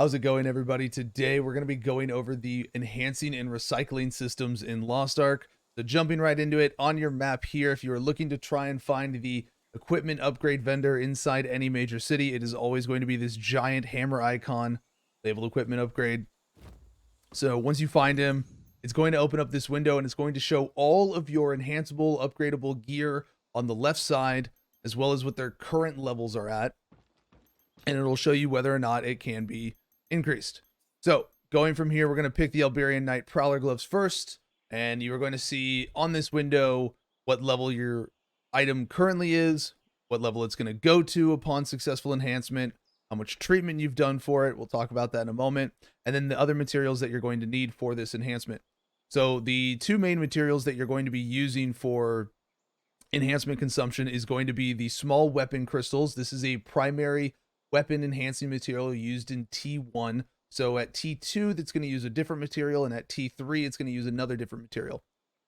How's it going, everybody? Today we're going to be going over the enhancing and recycling systems in Lost Ark. So jumping right into it, on your map here, if you are looking to try and find the equipment upgrade vendor inside any major city, it is always going to be this giant hammer icon, labeled equipment upgrade. So once you find him, it's going to open up this window and it's going to show all of your enhanceable, upgradable gear on the left side, as well as what their current levels are at. And it'll show you whether or not it can be increased. So going from here, we're going to pick the Alberian Knight Prowler gloves first, and you are going to see on this window what level your item currently is, what level it's going to go to upon successful enhancement, how much treatment you've done for it. We'll talk about that in a moment. And then the other materials that you're going to need for this enhancement. So the two main materials that you're going to be using for enhancement consumption is going to be the small weapon crystals. This is a primary weapon enhancing material used in T1. So at T2, that's going to use a different material, and at T3, it's going to use another different material.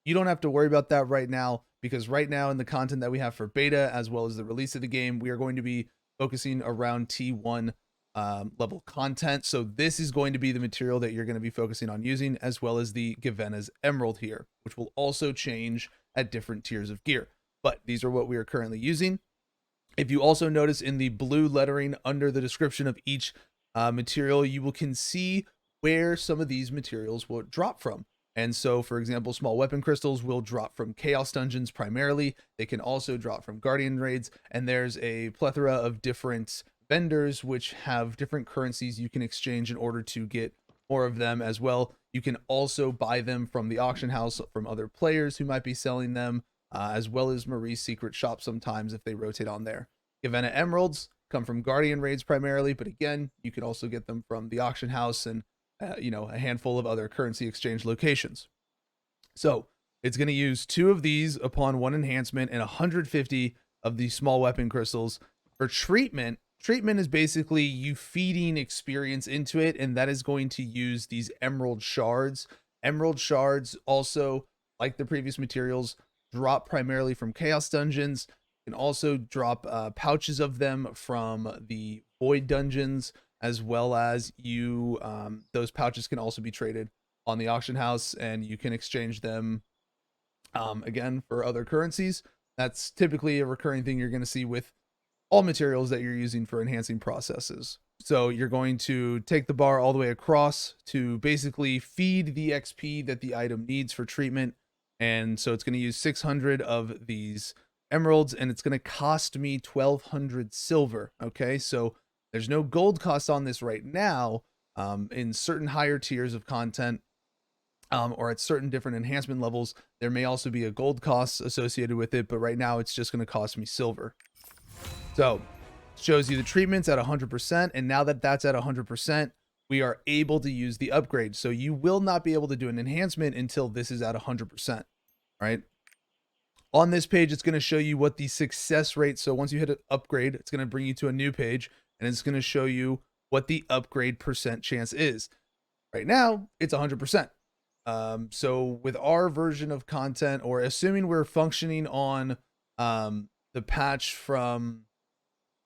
You don't have to worry about that right now, because right now in the content that we have for beta, as well as the release of the game, we are going to be focusing around T1 level content. So this is going to be the material that you're going to be focusing on using, as well as the Gavena's Emerald here, which will also change at different tiers of gear. But these are what we are currently using. If you also notice in the blue lettering under the description of each material, you can see where some of these materials will drop from. And so, for example, small weapon crystals will drop from Chaos Dungeons primarily. They can also drop from Guardian Raids, and there's a plethora of different vendors which have different currencies you can exchange in order to get more of them as well. You can also buy them from the auction house from other players who might be selling them, as well as Marie's secret shop sometimes if they rotate on there. Gavenna Emeralds come from Guardian Raids primarily, but again, you can also get them from the auction house and a handful of other currency exchange locations. So it's going to use 2 of these upon 1 enhancement and 150 of these small weapon crystals. For treatment is basically you feeding experience into it, and that is going to use these emerald shards. Emerald shards also, like the previous materials, drop primarily from Chaos Dungeons. You can also drop pouches of them from the Void Dungeons, as well as those pouches can also be traded on the auction house, and you can exchange them again for other currencies. That's typically a recurring thing you're going to see with all materials that you're using for enhancing processes. So you're going to take the bar all the way across to basically feed the XP that the item needs for treatment. And so it's going to use 600 of these emeralds, and it's going to cost me 1,200 silver. Okay, so there's no gold cost on this right now. In certain higher tiers of content, or at certain different enhancement levels, there may also be a gold cost associated with it, but right now it's just going to cost me silver. So it shows you the treatments at 100%, and now that that's at 100%, we are able to use the upgrade. So you will not be able to do an enhancement until this is at 100%, right? On this page, it's going to show you what the success rate. So once you hit an upgrade, it's going to bring you to a new page, and it's going to show you what the upgrade percent chance is. Right now, it's 100%. So with our version of content, or assuming we're functioning on the patch from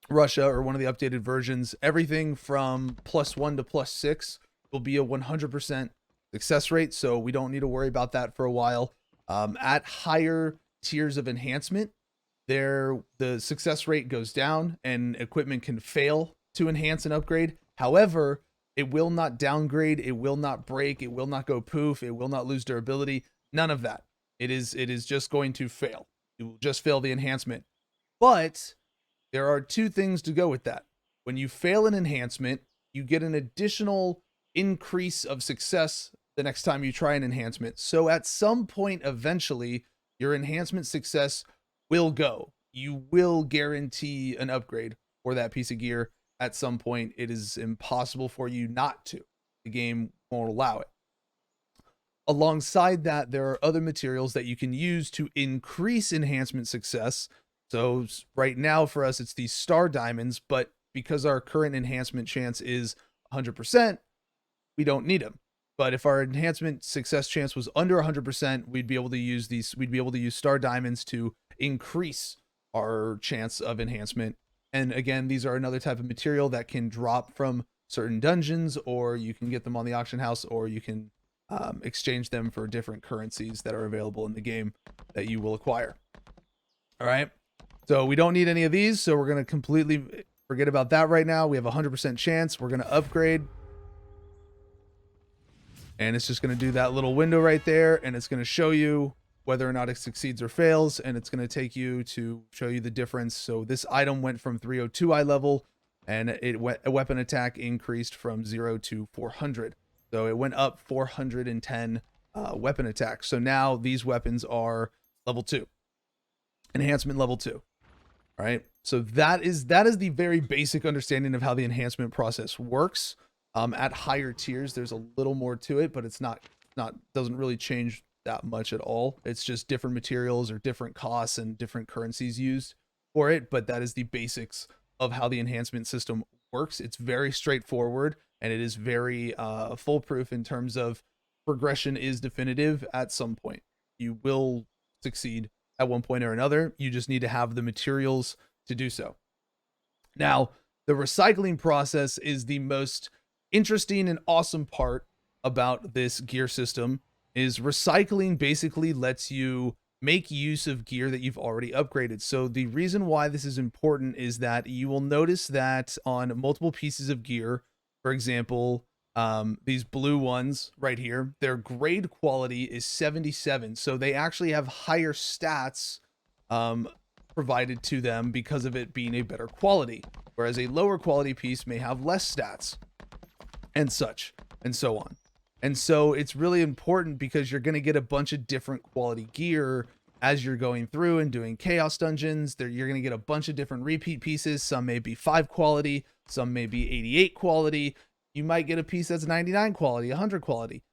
Russia or one of the updated versions, everything from +1 to +6 will be a 100% success rate. So we don't need to worry about that for a while. At higher tiers of enhancement, the success rate goes down and equipment can fail to enhance and upgrade. However, it will not downgrade, it will not break, it will not go poof, it will not lose durability, none of that. It is just going to fail. It will just fail the enhancement. But there are 2 things to go with that. When you fail an enhancement, you get an additional increase of success the next time you try an enhancement. So at some point, eventually, your enhancement success will go. You will guarantee an upgrade for that piece of gear at some point. It is impossible for you not to. The game won't allow it. Alongside that, there are other materials that you can use to increase enhancement success. So right now for us, it's these star diamonds, but because our current enhancement chance is 100%, we don't need them. But if our enhancement success chance was under 100%, we'd be able to use star diamonds to increase our chance of enhancement. And again, these are another type of material that can drop from certain dungeons, or you can get them on the auction house, or you can exchange them for different currencies that are available in the game that you will acquire. All right. So we don't need any of these. So we're going to completely forget about that right now. We have a 100% chance. We're going to upgrade. And it's just going to do that little window right there. And it's going to show you whether or not it succeeds or fails. And it's going to take you to show you the difference. So this item went from 302 eye level, and a weapon attack increased from 0 to 400. So it went up 410 weapon attack. So now these weapons are level 2. Enhancement level 2. All right. So that is the very basic understanding of how the enhancement process works. At higher tiers, there's a little more to it, but it's doesn't really change that much at all. It's just different materials or different costs and different currencies used for it. But that is the basics of how the enhancement system works. It's very straightforward, and it is very foolproof in terms of progression is definitive at some point. You will succeed at one point or another. You just need to have the materials to do so. Now, the recycling process is the most interesting and awesome part about this gear system. Is recycling basically lets you make use of gear that you've already upgraded. So the reason why this is important is that you will notice that on multiple pieces of gear, for example, these blue ones right here, their grade quality is 77. So they actually have higher stats provided to them because of it being a better quality, whereas a lower quality piece may have less stats and such and so on. And so it's really important because you're going to get a bunch of different quality gear as you're going through and doing chaos dungeons. You're going to get a bunch of different repeat pieces. Some may be 5 quality, some may be 88 quality. You might get a piece that's 99 quality, 100 quality,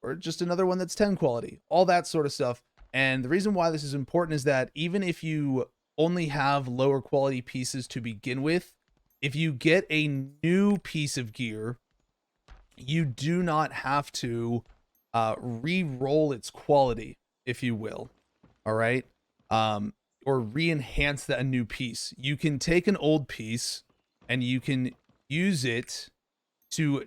or just another one that's 10 quality, all that sort of stuff. And the reason why this is important is that even if you only have lower quality pieces to begin with, if you get a new piece of gear, you do not have to re-roll its quality, if you will. All right. Or re-enhance that new piece. You can take an old piece and you can use it to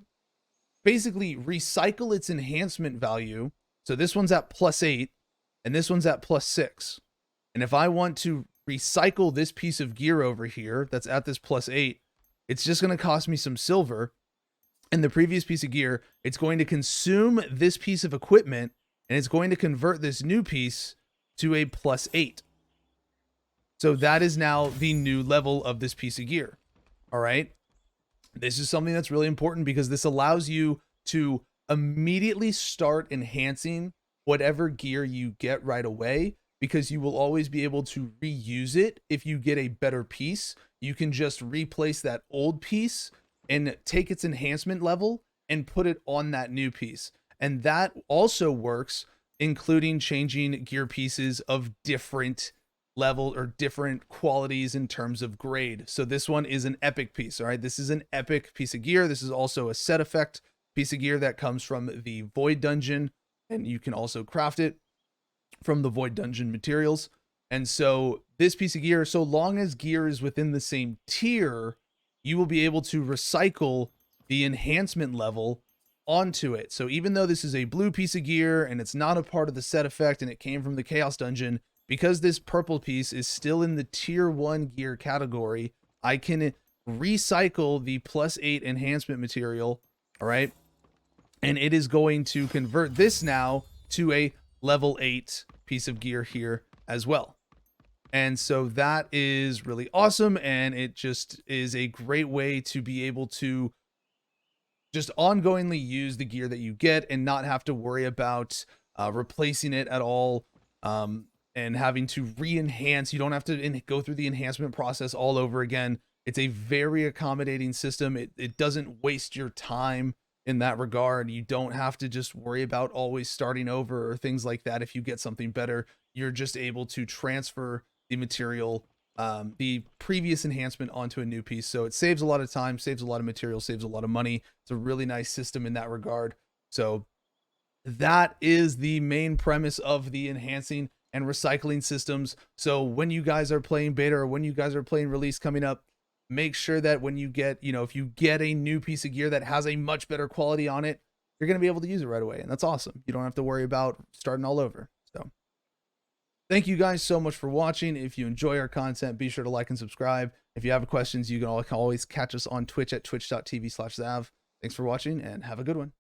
basically recycle its enhancement value. So this one's at +8 and this one's at +6. And if I want to recycle this piece of gear over here that's at this +8, it's just going to cost me some silver. And the previous piece of gear, it's going to consume this piece of equipment, and it's going to convert this new piece to a +8. So that is now the new level of this piece of gear. All right. This is something that's really important because this allows you to immediately start enhancing whatever gear you get right away, because you will always be able to reuse it. If you get a better piece, you can just replace that old piece and take its enhancement level and put it on that new piece. And that also works, including changing gear pieces of different level or different qualities in terms of grade. So this one is an epic piece. All right. This is an epic piece of gear. This is also a set effect piece of gear that comes from the Void Dungeon, and you can also craft it from the Void Dungeon materials. And so this piece of gear, so long as gear is within the same tier, you will be able to recycle the enhancement level onto it. So even though this is a blue piece of gear and it's not a part of the set effect and it came from the Chaos Dungeon, because this purple piece is still in the tier 1 gear category, I can recycle the +8 enhancement material. All right. And it is going to convert this now to a level 8 piece of gear here as well. And so that is really awesome. And it just is a great way to be able to just ongoingly use the gear that you get and not have to worry about replacing it at all. And having to re-enhance. You don't have to go through the enhancement process all over again. It's a very accommodating system. It doesn't waste your time in that regard. You don't have to just worry about always starting over or things like that. If you get something better, you're just able to transfer the material, the previous enhancement onto a new piece. So it saves a lot of time, saves a lot of material, saves a lot of money. It's a really nice system in that regard. So that is the main premise of the enhancing and recycling systems. So when you guys are playing beta or when you guys are playing release coming up, make sure that when you get, if you get a new piece of gear that has a much better quality on it, you're going to be able to use it right away. And that's awesome. You don't have to worry about starting all over. So thank you guys so much for watching. If you enjoy our content, be sure to like and subscribe. If you have questions, you can always catch us on Twitch at twitch.tv/ZZav. Thanks for watching and have a good one.